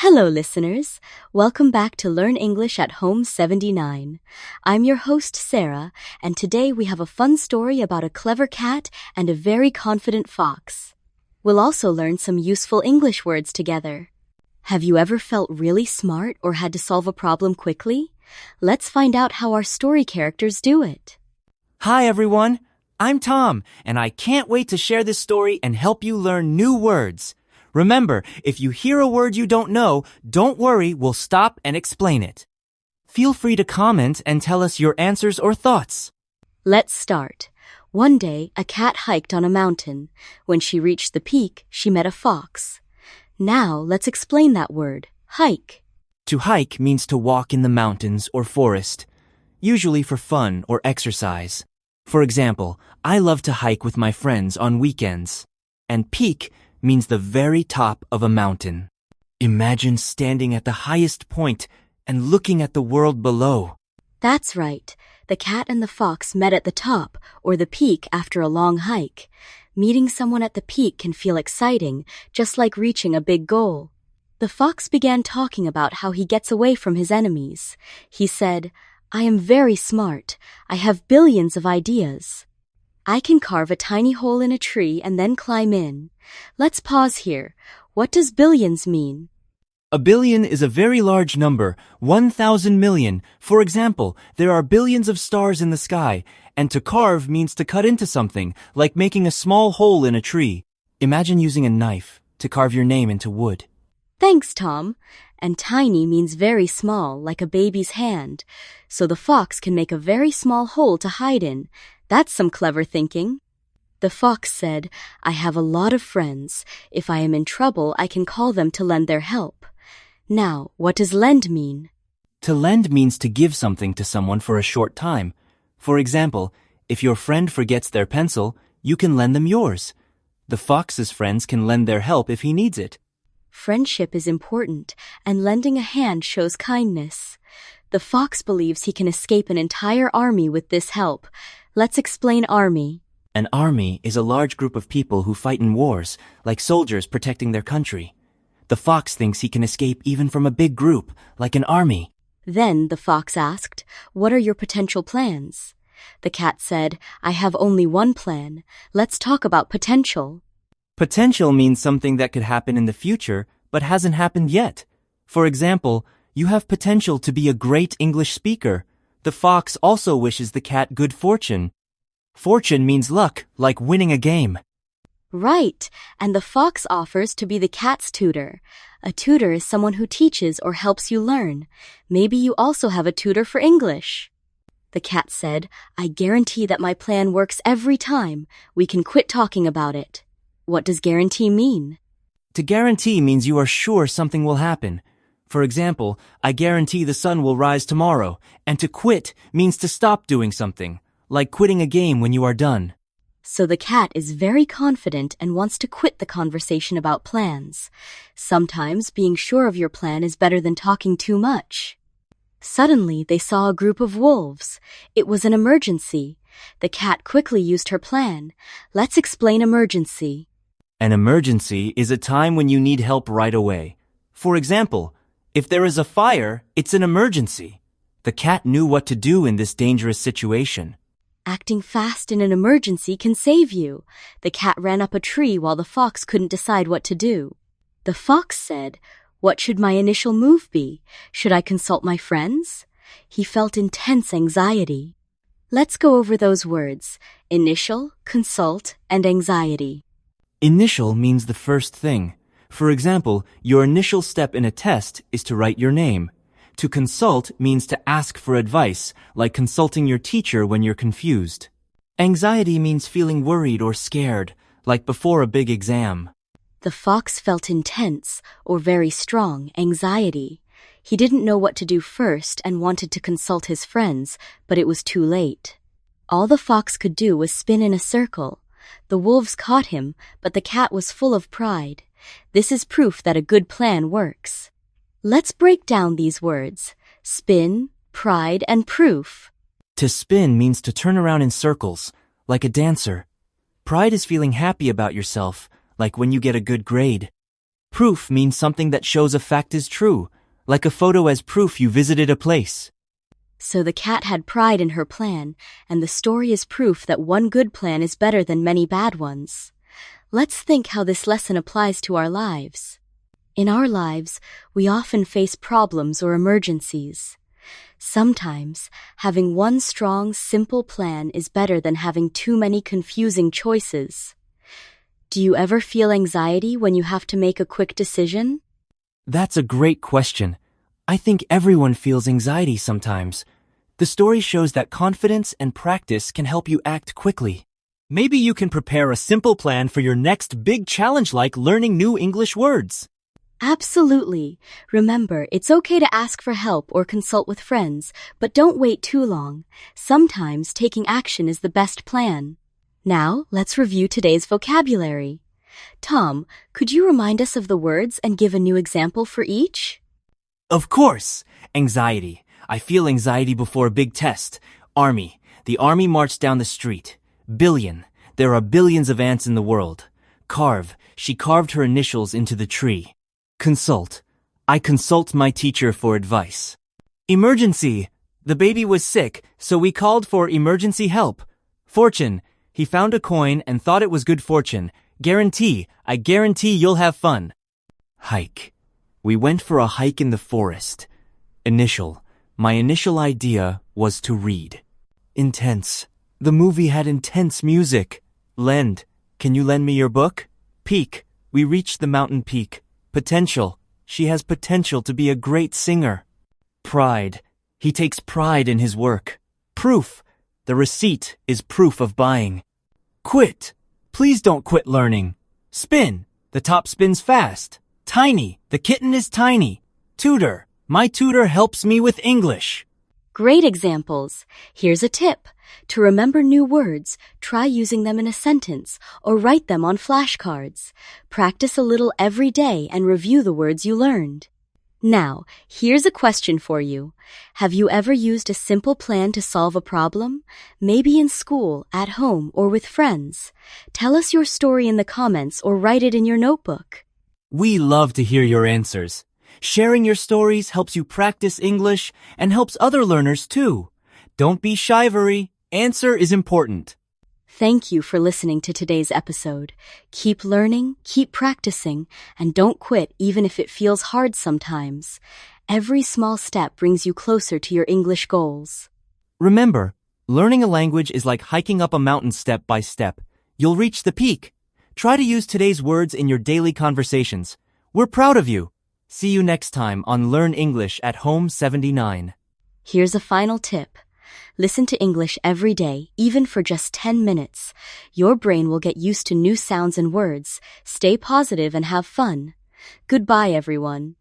Hello, listeners. Welcome back to Learn English at Home 79. I'm your host, Sarah, and today we have a fun story about a clever cat and a very confident fox. We'll also learn some useful English words together. Have you ever felt really smart or had to solve a problem quickly? Let's find out how our story characters do it. Hi, everyone. I'm Tom, and I can't wait to share this story and help you learn new words. Remember, if you hear a word you don't know, don't worry, we'll stop and explain it. Feel free to comment and tell us your answers or thoughts. Let's start. One day, a cat hiked on a mountain. When she reached the peak, she met a fox. Now, let's explain that word, hike. To hike means to walk in the mountains or forest, usually for fun or exercise. For example, I love to hike with my friends on weekends. And peak means the very top of a mountain. Imagine standing at the highest point and looking at the world below. That's right. The cat and the fox met at the top, or the peak, after a long hike. Meeting someone at the peak can feel exciting, just like reaching a big goal. The fox began talking about how he gets away from his enemies. He said, "I am very smart. I have billions of ideas. I can carve a tiny hole in a tree and then climb in." Let's pause here. What does billions mean? A billion is a very large number, 1,000 million. For example, there are billions of stars in the sky, and to carve means to cut into something, like making a small hole in a tree. Imagine using a knife to carve your name into wood. Thanks, Tom. And tiny means very small, like a baby's hand. So the fox can make a very small hole to hide in. That's some clever thinking. The fox said, "I have a lot of friends. If I am in trouble, I can call them to lend their help." Now, what does lend mean? To lend means to give something to someone for a short time. For example, if your friend forgets their pencil, you can lend them yours. The fox's friends can lend their help if he needs it. Friendship is important, and lending a hand shows kindness. The fox believes he can escape an entire army with this help. Let's explain army. An army is a large group of people who fight in wars, like soldiers protecting their country. The fox thinks he can escape even from a big group, like an army. Then the fox asked, "What are your potential plans?" The cat said, "I have only one plan. Let's talk about potential." Potential means something that could happen in the future, but hasn't happened yet. For example, you have potential to be a great English speaker. The fox also wishes the cat good fortune. Fortune means luck, like winning a game. Right, and the fox offers to be the cat's tutor. A tutor is someone who teaches or helps you learn. Maybe you also have a tutor for English. The cat said, "I guarantee that my plan works every time. We can quit talking about it." What does guarantee mean? To guarantee means you are sure something will happen. For example, I guarantee the sun will rise tomorrow, and to quit means to stop doing something, like quitting a game when you are done. So the cat is very confident and wants to quit the conversation about plans. Sometimes being sure of your plan is better than talking too much. Suddenly, they saw a group of wolves. It was an emergency. The cat quickly used her plan. Let's explain emergency. An emergency is a time when you need help right away. For example, if there is a fire, it's an emergency. The cat knew what to do in this dangerous situation. Acting fast in an emergency can save you. The cat ran up a tree while the fox couldn't decide what to do. The fox said, "What should my initial move be? Should I consult my friends?" He felt intense anxiety. Let's go over those words: initial, consult, and anxiety. Initial means the first thing. For example, your initial step in a test is to write your name. To consult means to ask for advice, like consulting your teacher when you're confused. Anxiety means feeling worried or scared, like before a big exam. The fox felt intense, or very strong, anxiety. He didn't know what to do first and wanted to consult his friends, but it was too late. All the fox could do was spin in a circle. The wolves caught him, but the cat was full of pride. This is proof that a good plan works. Let's break down these words: spin, pride, and proof. To spin means to turn around in circles, like a dancer. Pride is feeling happy about yourself, like when you get a good grade. Proof means something that shows a fact is true, like a photo as proof you visited a place. So the cat had pride in her plan, and the story is proof that one good plan is better than many bad ones. Let's think how this lesson applies to our lives. In our lives, we often face problems or emergencies. Sometimes, having one strong, simple plan is better than having too many confusing choices. Do you ever feel anxiety when you have to make a quick decision? That's a great question. I think everyone feels anxiety sometimes. The story shows that confidence and practice can help you act quickly. Maybe you can prepare a simple plan for your next big challenge like learning new English words. Absolutely. Remember, it's okay to ask for help or consult with friends, but don't wait too long. Sometimes taking action is the best plan. Now, let's review today's vocabulary. Tom, could you remind us of the words and give a new example for each? Of course! Anxiety. I feel anxiety before a big test. Army. The army marched down the street. Billion. There are billions of ants in the world. Carve. She carved her initials into the tree. Consult. I consult my teacher for advice. Emergency. The baby was sick, so we called for emergency help. Fortune. He found a coin and thought it was good fortune. Guarantee. I guarantee you'll have fun. Hike. We went for a hike in the forest. Initial. My initial idea was to read. Intense. The movie had intense music. Lend. Can you lend me your book? Peak. We reached the mountain peak. Potential. She has potential to be a great singer. Pride. He takes pride in his work. Proof. The receipt is proof of buying. Quit. Please don't quit learning. Spin. The top spins fast. Tiny. The kitten is tiny. Tutor. My tutor helps me with English. Great examples. Here's a tip. To remember new words, try using them in a sentence or write them on flashcards. Practice a little every day and review the words you learned. Now, here's a question for you. Have you ever used a simple plan to solve a problem? Maybe in school, at home, or with friends. Tell us your story in the comments or write it in your notebook. We love to hear your answers. Sharing your stories helps you practice English and helps other learners too. Don't be shyvery. Answer is important. Thank you for listening to today's episode. Keep learning, keep practicing, and don't quit even if it feels hard sometimes. Every small step brings you closer to your English goals. Remember, learning a language is like hiking up a mountain step by step. You'll reach the peak. Try to use today's words in your daily conversations. We're proud of you. See you next time on Learn English at Home 79. Here's a final tip. Listen to English every day, even for just 10 minutes. Your brain will get used to new sounds and words. Stay positive and have fun. Goodbye, everyone.